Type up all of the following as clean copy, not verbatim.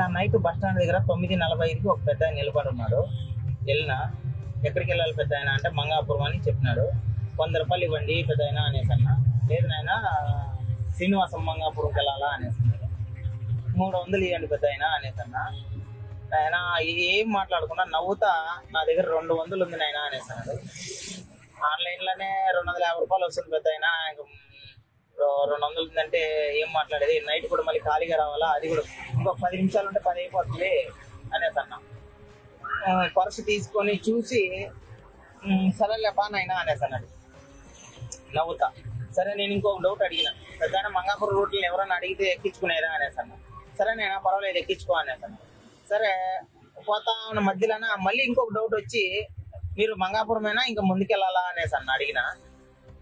నిన్న night bus stand దగ్గర 9:45కి ఒక పెద్ద ఆయన నిలబడి ఉన్నాడు. వెళ్ళినా ఎక్కడికి వెళ్ళాలి పెద్ద ఆయన అంటే మంగాపురం అని చెప్పినాడు. 100 రూపాయలు ఇవ్వండి పెద్ద ఆయన అనేసి అన్న. లేదు నాయన శ్రీనివాసం మంగాపురంకి వెళ్ళాలా అనేసి అన్నాడు. 300 ఇవ్వండి పెద్ద ఆయన అనేసి అన్న. ఆయన ఏం మాట్లాడకుండా నవ్వుతా నా దగ్గర 200 ఉంది నాయన అనేసి అన్నాడు. ఆన్లైన్లోనే 250 రూపాయలు వస్తుంది పెద్ద ఆయన, ఇంకా 200 ఉందంటే ఏం మాట్లాడేది, నైట్ కూడా మళ్ళీ ఖాళీగా రావాలా, అది కూడా ఇంకొక 10 నిమిషాలు ఉంటే 10 అయిపోతుంది అనేసి అన్నా. పర్సు తీసుకొని చూసి సరేలే పా నాయనా అనేసి అన్నాడు నవ్వుతా. సరే నేను ఇంకొక డౌట్ అడిగిన, పెద్ద మంగాపురం రూట్లో ఎవరైనా అడిగితే ఎక్కించుకునేరా అనేసి అన్నా. సరే నేను పర్వాలేదు ఎక్కించుకో అనేసి అన్నా. సరే పోతా ఉన్న మధ్యలోన మళ్ళీ ఇంకొక డౌట్ వచ్చి, మీరు మంగాపురమేనా ఇంకా ముందుకెళ్ళాలా అనేసి అన్న అడిగిన.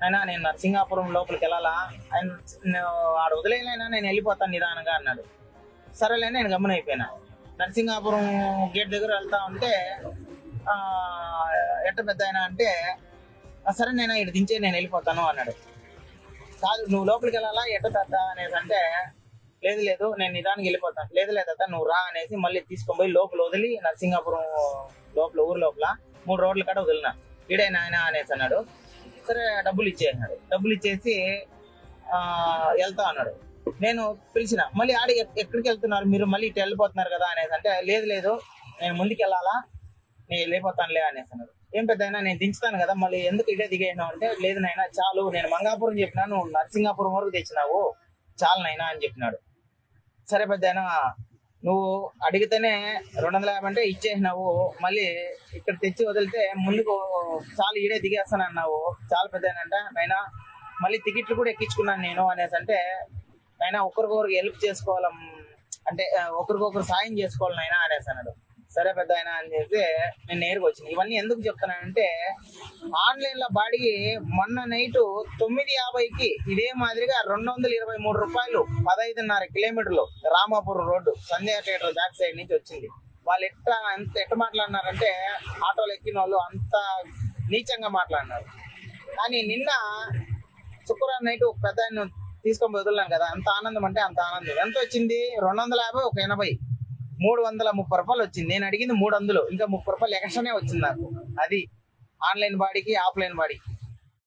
అయినా నేను నరసింగాపురం లోపలికి వెళ్ళాలా, ఆయన ఆడ వదిలేనైనా నేను వెళ్ళిపోతాను నిదానంగా అన్నాడు. సరేలే నేను గమనైపోయినా. నరసింగాపురం గేట్ దగ్గర వెళ్తా ఉంటే ఎట్ట పెద్ద అయినా అంటే, సరే నేను ఇక్కడ దించే నేను వెళ్ళిపోతాను అన్నాడు. కాదు నువ్వు లోపలికి వెళ్ళాలా ఎట్ట తాత అనేసి అంటే, లేదు లేదు నేను నిదానికి వెళ్ళిపోతాను. లేదు లేదత్త నువ్వు రా అనేసి మళ్ళీ తీసుకొని పోయి లోపల వదిలి నరసింగాపురం లోపల ఊరు లోపల 3 రోడ్ల కాడ వదిలినా. ఈడే నాయన అనేసి అన్నాడు. సరే డబ్బులు ఇచ్చేసినాడు. డబ్బులు ఇచ్చేసి వెళ్తా అన్నాడు. నేను పిలిచిన మళ్ళీ ఆడ ఎక్కడికి వెళ్తున్నారు మీరు, మళ్ళీ ఇటు వెళ్ళిపోతున్నారు కదా అనేసి అంటే, లేదు లేదు నేను ముందుకు వెళ్ళాలా నేను వెళ్ళిపోతానులే అనేసి అన్నాడు. ఏం పెద్ద అయినా నేను దించుతాను కదా మళ్ళీ ఎందుకు ఇదే దిగేసినావు అంటే, లేదు నాయనా చాలు నేను మంగాపురం చెప్పినా నువ్వు నరసింగాపురం వరకు తెచ్చినావు చాలు నాయనా అని చెప్పినాడు. సరే పెద్ద అయినా నువ్వు అడిగితేనే 250 అంటే ఇచ్చేసినావు, మళ్ళీ ఇక్కడ తెచ్చి వదిలితే ముందుకు చాలు ఈడే దిగేస్తాను అన్నావు, చాలా పెద్ద అంటే అయినా మళ్ళీ టికెట్లు కూడా ఎక్కించుకున్నాను నేను అనేసి అంటే, అయినా ఒకరికొకరికి హెల్ప్ చేసుకోవాలి అంటే ఒకరికొకరు సాయం చేసుకోవాలి నాయనా అనేసి అన్నాడు. సరే పెద్ద అయినా అని చెప్పి నేను నేరుగా వచ్చింది. ఇవన్నీ ఎందుకు చెప్తానంటే, ఆన్లైన్ లో బాడికి మొన్న నైట్ 9:50కి ఇదే మాదిరిగా 223 రూపాయలు 15.5 కిలోమీటర్లు రామాపురం రోడ్డు సంధ్యా థియేటర్ బ్యాక్ సైడ్ నుంచి వచ్చింది. వాళ్ళు ఎట్ట మాట్లాడినారంటే, ఆటోలు ఎక్కిన వాళ్ళు అంత నీచంగా మాట్లాడినారు. కానీ నిన్న శుక్రవారం నైట్ ఒక పెద్ద ఆయన తీసుకొని వదిలినాను కదా, అంత ఆనందం అంటే అంత ఆనందం. ఎంత వచ్చింది? 250 ఒక 80 330 రూపాయలు వచ్చింది. నేను అడిగింది 300, ఇంకా 30 రూపాయలు ఎక్స్ట్రానే వచ్చింది నాకు. అది ఆన్లైన్ బాడీకి ఆఫ్లైన్ బాడీకి.